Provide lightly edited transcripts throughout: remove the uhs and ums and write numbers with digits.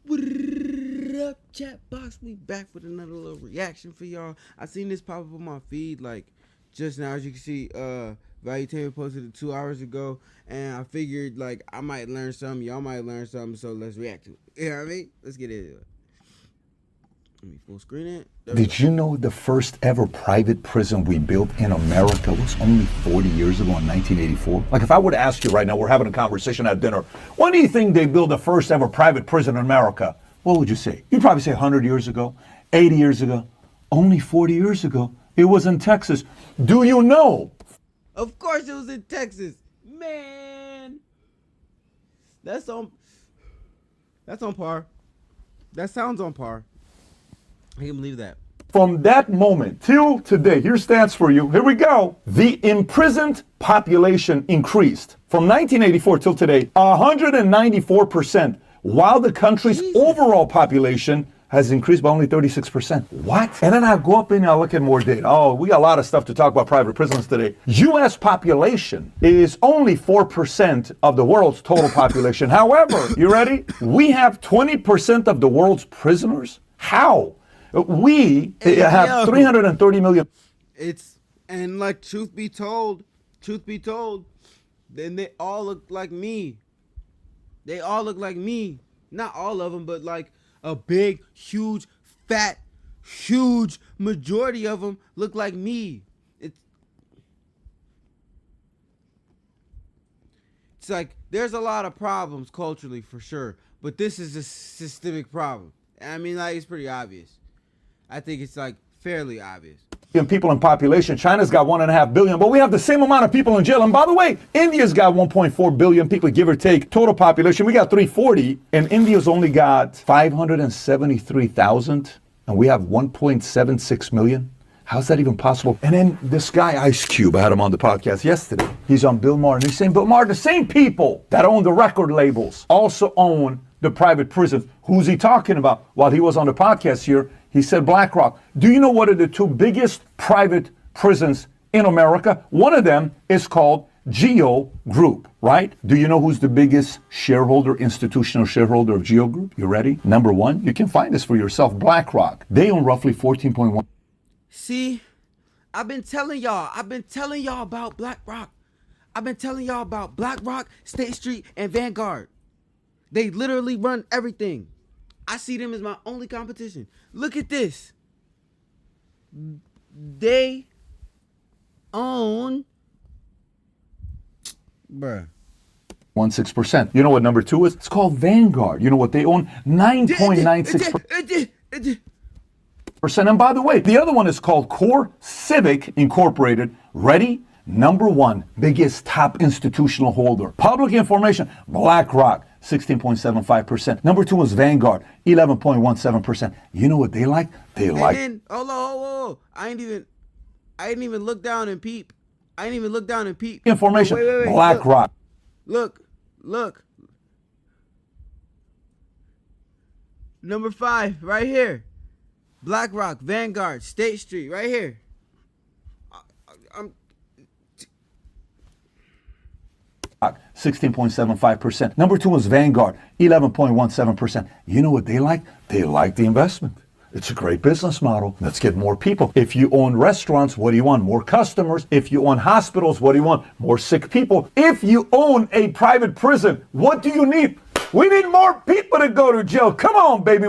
What up, chat box? We back with another little reaction for y'all. I seen this pop up on my feed like just now. As you can see, Value Tamer posted it 2 hours ago, and I figured like I might learn something, y'all might learn something, so let's react to it. You know what I mean? Let's get into it. Let me full screen it. Did you know the first ever private prison we built in America was only 40 years ago in 1984? Like if I were to ask you right now, we're having a conversation at dinner, when do you think they built the first ever private prison in America? What would you say? You'd probably say 100 years ago, 80 years ago, only 40 years ago. It was in Texas. Do you know? Of course it was in Texas. Man. That's on par. That sounds on par. I can't believe that. From that moment till today, here stands for you. Here we go. The imprisoned population increased from 1984 till today 194%, while the country's overall population has increased by only 36%. What? And then I go up and I look at more data. Oh, we got a lot of stuff to talk about private prisons today. U.S. population is only 4% of the world's total population. However, you ready? We have 20% of the world's prisoners. How? We have 330 million. And like truth be told, then they all look like me. They all look like me. Not all of them, but like a big, huge, fat, huge majority of them look like me. It's like there's a lot of problems culturally for sure, but this is a systemic problem. I mean, like it's pretty obvious. I think it's like fairly obvious. People in population. China's got 1.5 billion, but we have the same amount of people in jail. And by the way, India's got 1.4 billion people, give or take, total population. We got 340, and India's only got 573,000, and we have 1.76 million. How's that even possible? And then this guy, Ice Cube, I had him on the podcast yesterday. He's on Bill Maher, and he's saying, Bill Maher, the same people that own the record labels also own the private prisons. Who's he talking about? While he was on the podcast here, he said BlackRock. Do you know what are the two biggest private prisons in America? One of them is called Geo Group, right? Do you know who's the biggest shareholder, institutional shareholder of Geo Group? You ready? Number one, you can find this for yourself, BlackRock. They own roughly 14.1. See, I've been telling y'all about BlackRock. I've been telling y'all about BlackRock, State Street, and Vanguard. They literally run everything. I see them as my only competition. Look at this. They own, bruh, 16%. You know what number two is? It's called Vanguard. You know what they own? 9.96%. And by the way, the other one is called Core Civic Incorporated. Ready? Number one, biggest top institutional holder. Public information, BlackRock, 16.75%. Number two is Vanguard, 11.17%. You know what they like? They like. And then, hold on. I didn't even look down and peep. Information, Wait. BlackRock. Look. Number 5, right here. BlackRock, Vanguard, State Street, right here. I'm 16.75%. Number two is Vanguard, 11.17%. You know what they like? They like the investment. It's a great business model. Let's get more people. If you own restaurants, what do you want? More customers. If you own hospitals, what do you want? More sick people. If you own a private prison, what do you need? We need more people to go to jail. Come on, baby.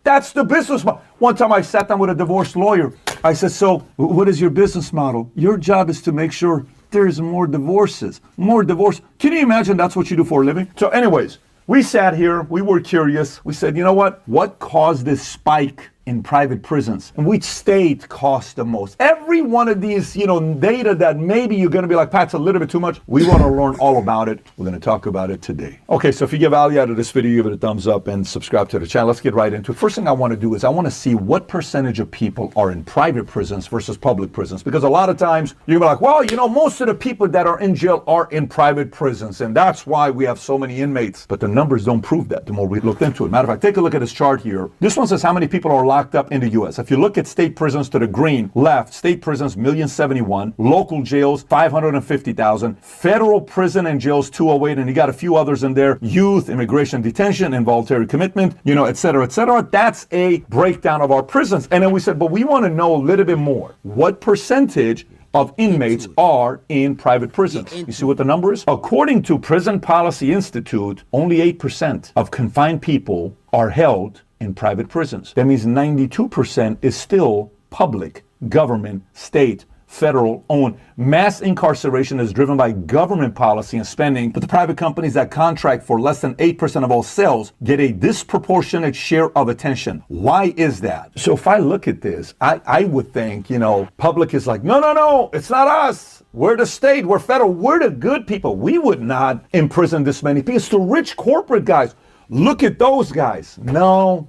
That's the business model. One time I sat down with a divorce lawyer. I said, so what is your business model? Your job is to make sure there's more divorces. Can you imagine that's what you do for a living? So anyways, we sat here, we were curious. We said, you know what? What caused this spike in private prisons? And which state costs the most? Every one of these, data that maybe you're gonna be like, Pat's a little bit too much. We wanna learn all about it. We're gonna talk about it today. Okay, so if you get value out of this video, give it a thumbs up and subscribe to the channel. Let's get right into it. First thing I wanna do is I wanna see what percentage of people are in private prisons versus public prisons. Because a lot of times you're gonna be like, well, most of the people that are in jail are in private prisons. And that's why we have so many inmates. But the numbers don't prove that the more we looked into it. Matter of fact, take a look at this chart here. This one says how many people are alive locked up in the U.S. If you look at state prisons to the green left, state prisons 1,071,000, local jails 550,000, federal prison and jails 208, and you got a few others in there, youth, immigration detention, involuntary commitment, et cetera, et cetera. That's a breakdown of our prisons. And then we said, but we want to know a little bit more. What percentage of inmates are in private prisons? You see what the number is? According to Prison Policy Institute, only 8% of confined people are held in private prisons. That means 92% is still public, government, state, federal owned. Mass incarceration is driven by government policy and spending, but the private companies that contract for less than 8% of all cells get a disproportionate share of attention. Why is that? So if I look at this, I would think, public is like, no, it's not us. We're the state, we're federal, we're the good people. We would not imprison this many people. It's the rich corporate guys. Look at those guys. No,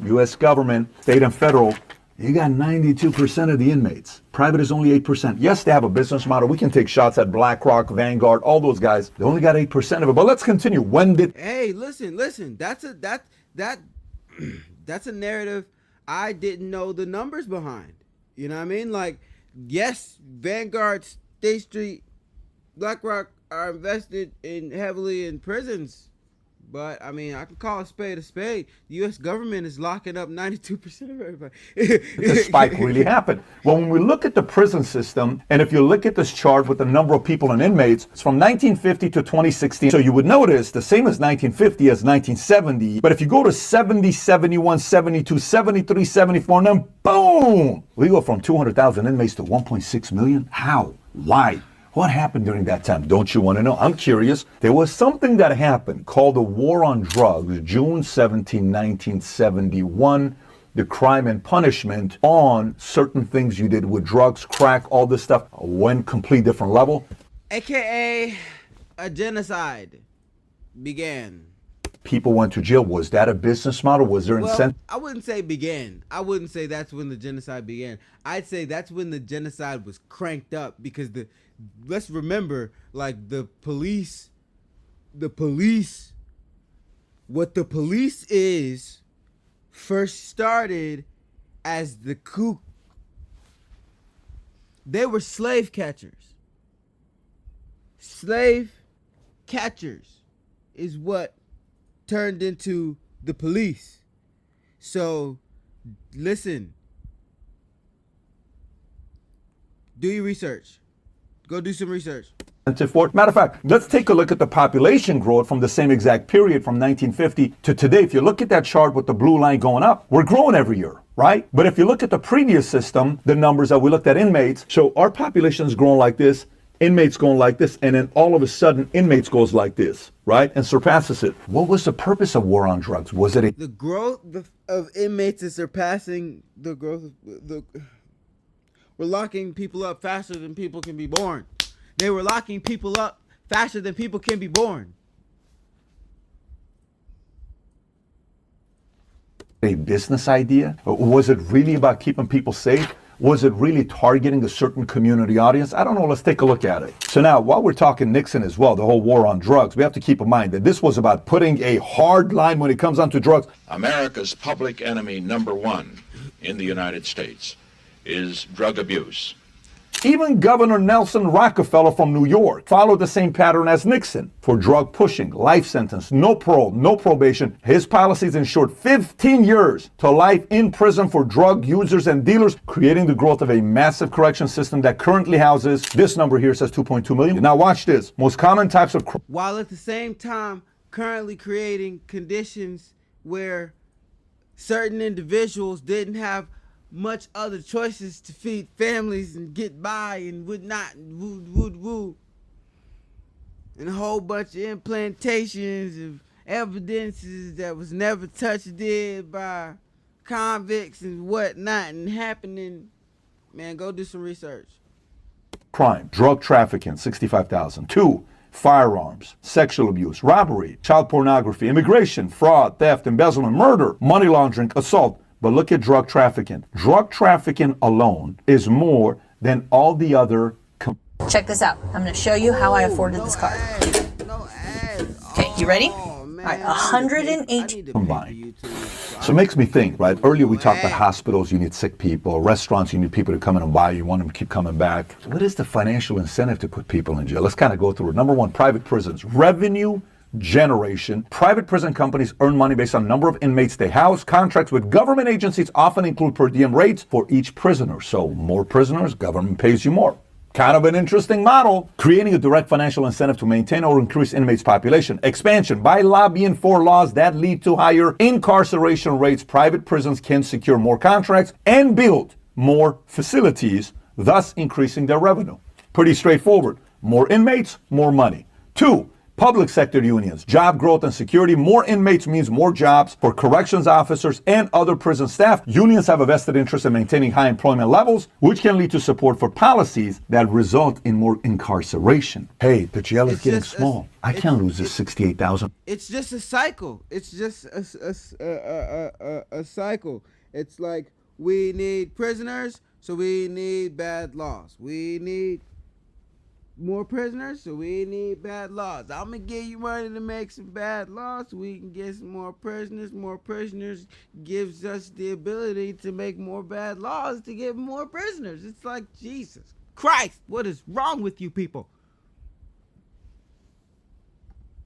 U.S. government, state and federal, you got 92% of the inmates. Private is only 8%. Yes, they have a business model. We can take shots at BlackRock, Vanguard, all those guys. They only got 8% of it. But let's continue. Hey, listen. That's a narrative I didn't know the numbers behind. You know what I mean? Like, yes, Vanguard, State Street, BlackRock are invested heavily in prisons. But, I mean, I can call a spade a spade. The U.S. government is locking up 92% of everybody. The spike really happened. Well, when we look at the prison system, and if you look at this chart with the number of people and inmates, it's from 1950 to 2016. So you would notice the same as 1950 as 1970. But if you go to 70, 71, 72, 73, 74, and then boom, we go from 200,000 inmates to 1.6 million. How? Why? What happened during that time? Don't you want to know? I'm curious. There was something that happened called the War on Drugs, June 17, 1971. The crime and punishment on certain things you did with drugs, crack, all this stuff went complete different level. AKA a genocide began. People went to jail. Was that a business model? Was there incentive? I wouldn't say began. I wouldn't say that's when the genocide began. I'd say that's when the genocide was cranked up because let's remember, like the police, what the police is first started as the coup. They were slave catchers. Slave catchers is what turned into the police. So, listen. Do your research. Go do some research. Matter of fact, let's take a look at the population growth from the same exact period from 1950 to today. If you look at that chart with the blue line going up, we're growing every year, right? But if you look at the previous system, the numbers that we looked at inmates, so our population is growing like this, inmates going like this, and then all of a sudden inmates goes like this, right? And surpasses it. What was the purpose of war on drugs? Was it the growth of inmates is surpassing the growth of we're locking people up faster than people can be born. They were locking people up faster than people can be born. A business idea? Was it really about keeping people safe? Was it really targeting a certain community audience? I don't know. Let's take a look at it. So now, while we're talking Nixon as well, the whole war on drugs, we have to keep in mind that this was about putting a hard line when it comes down to drugs. America's public enemy number one in the United States is drug abuse. Even Governor Nelson Rockefeller from New York followed the same pattern as Nixon for drug pushing, life sentence, no parole, no probation. His policies ensured 15 years to life in prison for drug users and dealers, creating the growth of a massive correction system that currently houses, this number here says 2.2 million. Now watch this. Most common types of crime. While at the same time currently creating conditions where certain individuals didn't have much other choices to feed families and get by and would not woo and a whole bunch of implantations of evidences that was never touched did by convicts and whatnot and happening. Man, go do some research. Crime, drug trafficking, 65,000. 2, firearms, sexual abuse, robbery, child pornography, immigration, fraud, theft, embezzlement, murder, money laundering, assault. But look at drug trafficking. Drug trafficking alone is more than all the other. Check this out. I'm going to show you how I afforded this car. No ads. Okay, you ready? Oh, man. All right, I need to pay 108 for YouTube. So it makes me think, right? Earlier we talked about hospitals, you need sick people. Restaurants, you need people to come in and buy. You want them to keep coming back. What is the financial incentive to put people in jail? Let's kind of go through it. Number one, private prisons. Revenue generation. Private prison companies earn money based on the number of inmates they house. Contracts with government agencies often include per diem rates for each prisoner. So more prisoners, government pays you more. Kind of an interesting model. Creating a direct financial incentive to maintain or increase inmates' population. Expansion. By lobbying for laws that lead to higher incarceration rates, private prisons can secure more contracts and build more facilities, thus increasing their revenue. Pretty straightforward. More inmates, more money. Two, public sector unions. Job growth and security. More inmates means more jobs for corrections officers and other prison staff. Unions have a vested interest in maintaining high employment levels, which can lead to support for policies that result in more incarceration. Hey, the jail is getting small. I can't lose this 68,000. It's just a cycle. It's just a cycle. It's like we need prisoners, so we need bad laws. We need more prisoners, so we need bad laws. I'm gonna give you money to make some bad laws so we can get some more prisoners. More prisoners gives us the ability to make more bad laws to get more prisoners. It's like, Jesus Christ, what is wrong with you people?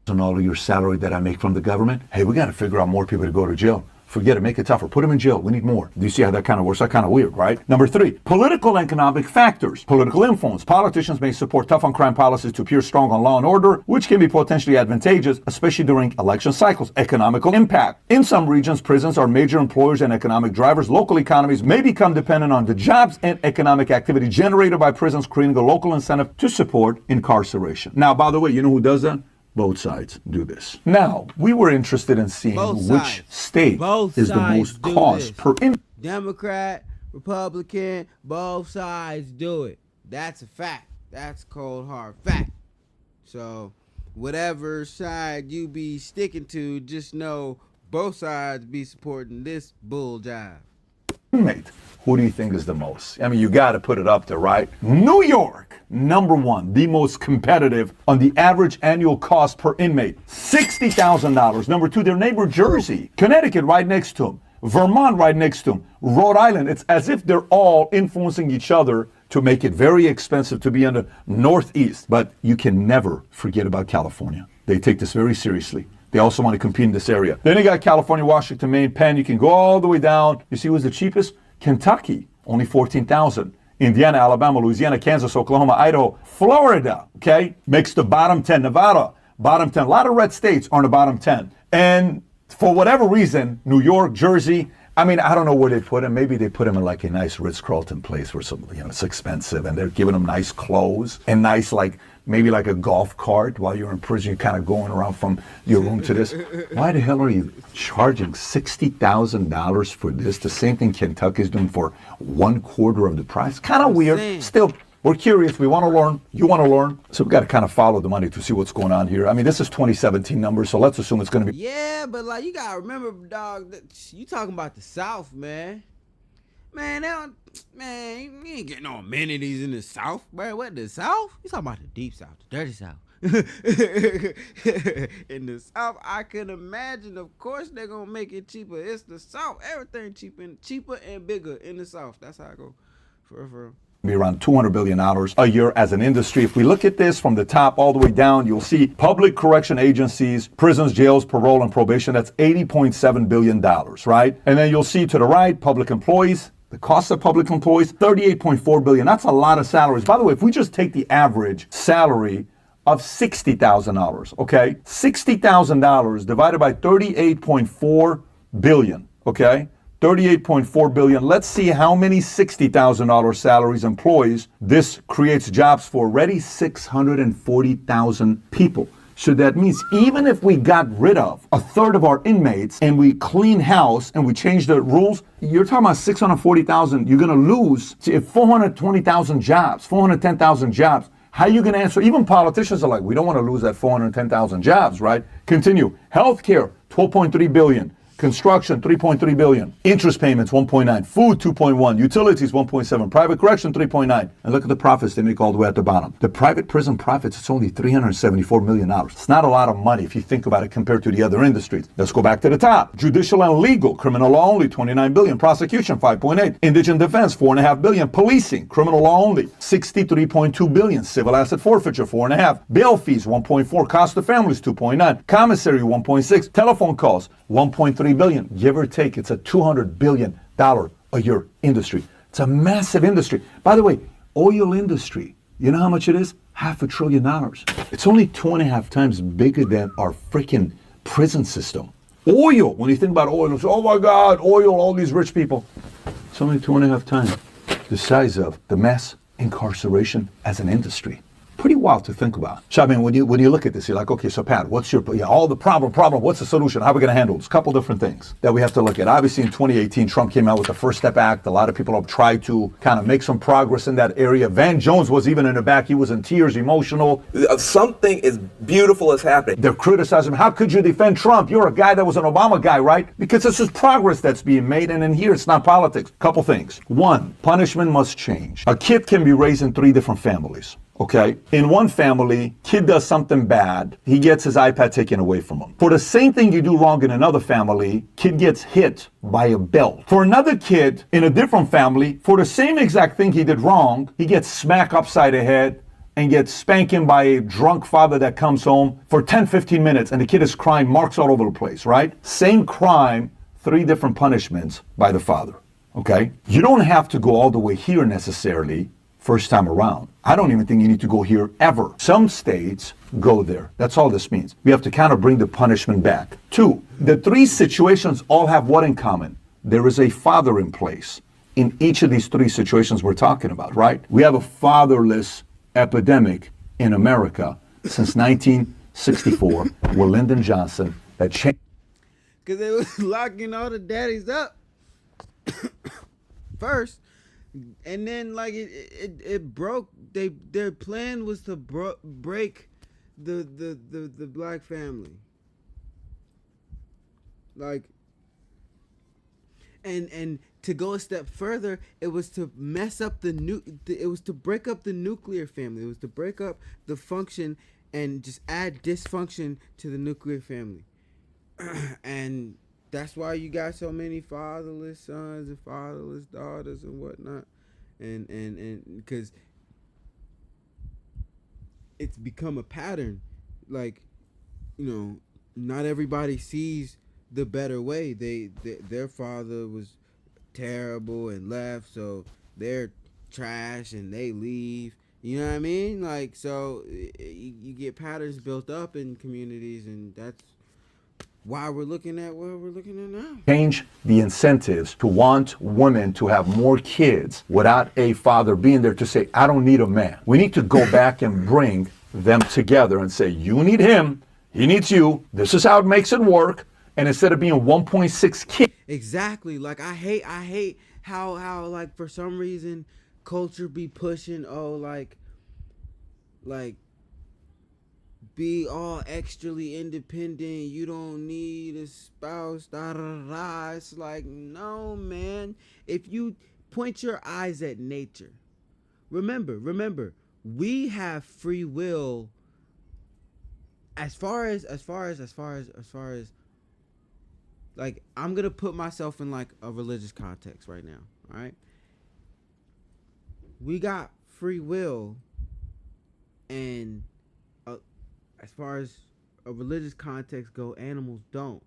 On all of your salary that I make from the government, hey, we got to figure out more people to go to jail. Forget it, make it tougher. Put them in jail. We need more. Do you see how that kind of works? That's kind of weird, right? Number three, political and economic factors. Political influence. Politicians may support tough on crime policies to appear strong on law and order, which can be potentially advantageous, especially during election cycles. Economical impact. In some regions, prisons are major employers and economic drivers. Local economies may become dependent on the jobs and economic activity generated by prisons, creating a local incentive to support incarceration. Now, by the way, you know who does that? Both sides do this. Now, we were interested in seeing which state is the most cost per inmate. Democrat, Republican, both sides do it. That's a fact. That's cold hard fact. So, whatever side you be sticking to, just know both sides be supporting this bull jive. Inmate. Who do you think is the most? I mean, you got to put it up there, right? New York, number one, the most competitive on the average annual cost per inmate, $60,000. Number two, their neighbor Jersey, Connecticut right next to them, Vermont right next to them, Rhode Island. It's as if they're all influencing each other to make it very expensive to be in the Northeast. But you can never forget about California. They take this very seriously. They also want to compete in this area. Then you got California, Washington, Maine, Penn. You can go all the way down. You see who's the cheapest? Kentucky, only $14,000. Indiana, Alabama, Louisiana, Kansas, Oklahoma, Idaho, Florida, okay, makes the bottom 10. Nevada, bottom 10. A lot of red states are in the bottom 10. And for whatever reason, New York, Jersey, I mean, I don't know where they put them. Maybe they put them in like a nice Ritz-Carlton place where some, it's expensive, and they're giving them nice clothes and nice, like, maybe like a golf cart while you're in prison. You're kind of going around from your room to this. Why the hell are you charging $60,000 for this? The same thing Kentucky's doing for 1/4 of the price. Kind of weird. Still, we're curious. We want to learn. You want to learn. So we've got to kind of follow the money to see what's going on here. I mean, this is 2017 numbers, so let's assume it's going to be. Yeah, but like, you got to remember, dog, that you talking about the South, man. Man, you ain't getting no amenities in the South, bro. What, the South? You talking about the deep South, the dirty South. In the South, I can imagine, of course, they're going to make it cheaper. It's the South. Everything cheaper and bigger in the South. That's how I go. For real. Be around $200 billion a year as an industry. If we look at this from the top all the way down, you'll see public correction agencies, prisons, jails, parole, and probation. That's $80.7 billion, right? And then you'll see to the right, public employees. The cost of public employees, $38.4 billion. That's a lot of salaries. By the way, if we just take the average salary of $60,000, okay? $60,000 divided by $38.4 billion, okay? $38.4 billion. Let's see how many $60,000 salaries employees this creates jobs for. Already 640,000 people. So that means even if we got rid of 1/3 of our inmates and we clean house and we change the rules, you're talking about 640,000. You're going to lose 420,000 jobs, 410,000 jobs. How are you going to answer? Even politicians are like, we don't want to lose that 410,000 jobs, right? Continue. Healthcare, $12.3 billion. Construction, 3.3 billion. Interest payments, 1.9. Food, 2.1. Utilities, 1.7. Private correction, 3.9. And look at the profits they make all the way at the bottom. The private prison profits, it's only $374 million. It's not a lot of money if you think about it compared to the other industries. Let's go back to the top. Judicial and legal, criminal law only, 29 billion. Prosecution, 5.8. Indigent defense, 4.5 billion. Policing, criminal law only, 63.2 billion. Civil asset forfeiture, 4.5. Bail fees, 1.4. Cost of families, 2.9. Commissary, 1.6. Telephone calls, 1.3 billion, give or take. It's a $200 billion a year industry. It's a massive industry. By the way, oil industry, you know how much it is? $500 billion. It's only 2.5 times bigger than our freaking prison system. Oil, when you think about oil, it's, oh my God, oil, all these rich people. It's only 2.5 times the size of the mass incarceration as an industry. Pretty wild to think about. So I mean, when you look at this, you're like, okay, so Pat, what's your, all the problem, what's the solution? How are we going to handle this? A couple different things that we have to look at. Obviously, in 2018, Trump came out with the First Step Act. A lot of people have tried to kind of make some progress in that area. Van Jones was even in the back. He was in tears, emotional. Something as beautiful is happening. They're criticizing him. How could you defend Trump? You're a guy that was an Obama guy, right? Because this is progress that's being made. And in here, it's not politics. Couple things. One, punishment must change. A kid can be raised in 3 different families. Okay, in one family, kid does something bad, he gets his iPad taken away from him. For the same thing you do wrong in another family, kid gets hit by a belt. For another kid in a different family, for the same exact thing he did wrong, he gets smacked upside the head and gets spanking by a drunk father that comes home for 10, 15 minutes and the kid is crying, marks all over the place, right? Same crime, 3 different punishments by the father, okay? You don't have to go all the way here necessarily first time around. I don't even think you need to go here ever. Some states go there. That's all this means. We have to kind of bring the punishment back. 2, the 3 situations all have what in common? There is a father in place in each of these 3 situations we're talking about, right? We have a fatherless epidemic in America since 1964 with Lyndon Johnson that changed. Because they was locking all the daddies up first. And then, like, it broke. Their plan was to break the black family. Like, and to go a step further, it was to mess up it was to break up the nuclear family. It was to break up the function and just add dysfunction to the nuclear family. And that's why you got so many fatherless sons and fatherless daughters and whatnot, and because it's become a pattern. Like, you know, not everybody sees the better way. Their father was terrible and left, so they're trash and they leave. You know what I mean? Like, so you get patterns built up in communities, and that's why we're looking at what we're looking at now. Change the incentives to want women to have more kids without a father being there to say, I don't need a man. We need to go back and bring them together and say, you need him, he needs you. This is how it makes it work. And instead of being 1.6 kids. Exactly. Like, I hate how like, for some reason culture be pushing, like be all extrally independent, you don't need a spouse, da da da. It's like, no, man. If you point your eyes at nature, remember, we have free will as far as like, I'm gonna put myself in like a religious context right now. All right, we got free will, and as far as a religious context go, animals don't.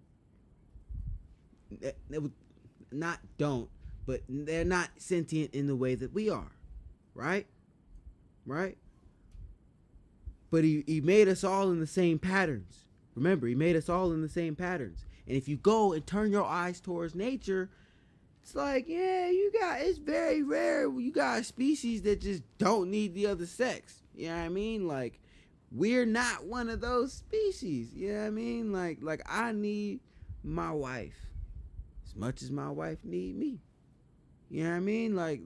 But they're not sentient in the way that we are, right? Right? But he made us all in the same patterns. Remember, he made us all in the same patterns. And if you go and turn your eyes towards nature, it's like, yeah, it's very rare. You got a species that just don't need the other sex. You know what I mean? Like, we're not one of those species. You know what I mean? Like I need my wife as much as my wife need me. You know what I mean? Like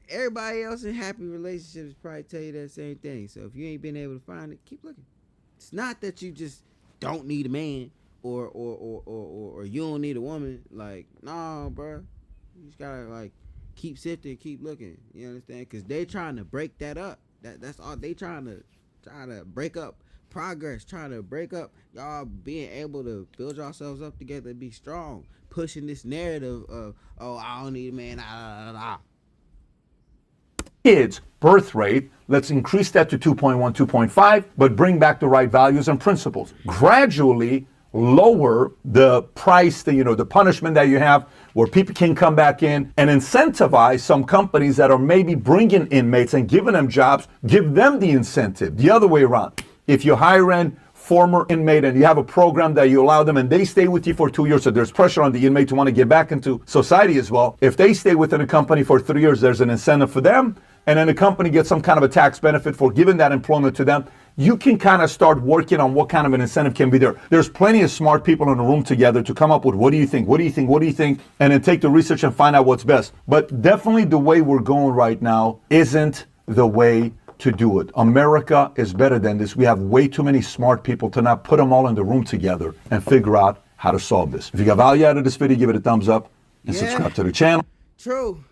everybody else in happy relationships probably tell you that same thing. So if you ain't been able to find it, keep looking. It's not that you just don't need a man or you don't need a woman. Like, nah, bro. You just gotta like keep sifting, keep looking. You understand? Because they trying to break that up. That's all they trying to break up progress, trying to break up y'all being able to build yourselves up together and be strong, pushing this narrative of, oh, I don't need a man, Kids birth rate, let's increase that to 2.1, 2.5, but bring back the right values and principles. Gradually lower the price, the punishment that you have, where people can come back in, and incentivize some companies that are maybe bringing inmates and giving them jobs, give them the incentive. The other way around. If you hire in former inmate and you have a program that you allow them and they stay with you for 2 years, so there's pressure on the inmate to want to get back into society as well. If they stay within a company for 3 years, there's an incentive for them, and then the company gets some kind of a tax benefit for giving that employment to them. You can kind of start working on what kind of an incentive can be there. There's plenty of smart people in the room together to come up with what do you think, what do you think, what do you think, and then take the research and find out what's best. But definitely the way we're going right now isn't the way to do it. America is better than this. We have way too many smart people to not put them all in the room together and figure out how to solve this. If you got value out of this video, give it a thumbs up and subscribe to the channel. True.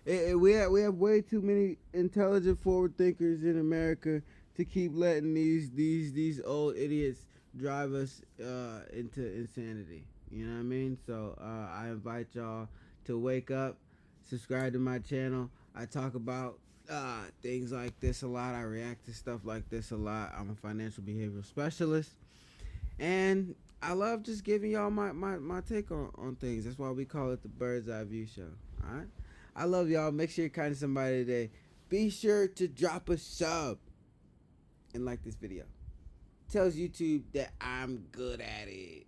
We have way too many intelligent forward thinkers in America to keep letting these old idiots drive us into insanity. You know what I mean? So I invite y'all to wake up, subscribe to my channel. I talk about things like this a lot. I react to stuff like this a lot. I'm a financial behavioral specialist, and I love just giving y'all my take on things. That's why we call it the Bird's Eye View Show. All right, I love y'all. Make sure you're kind to somebody today. Be sure to drop a sub and like this video. Tells YouTube that I'm good at it.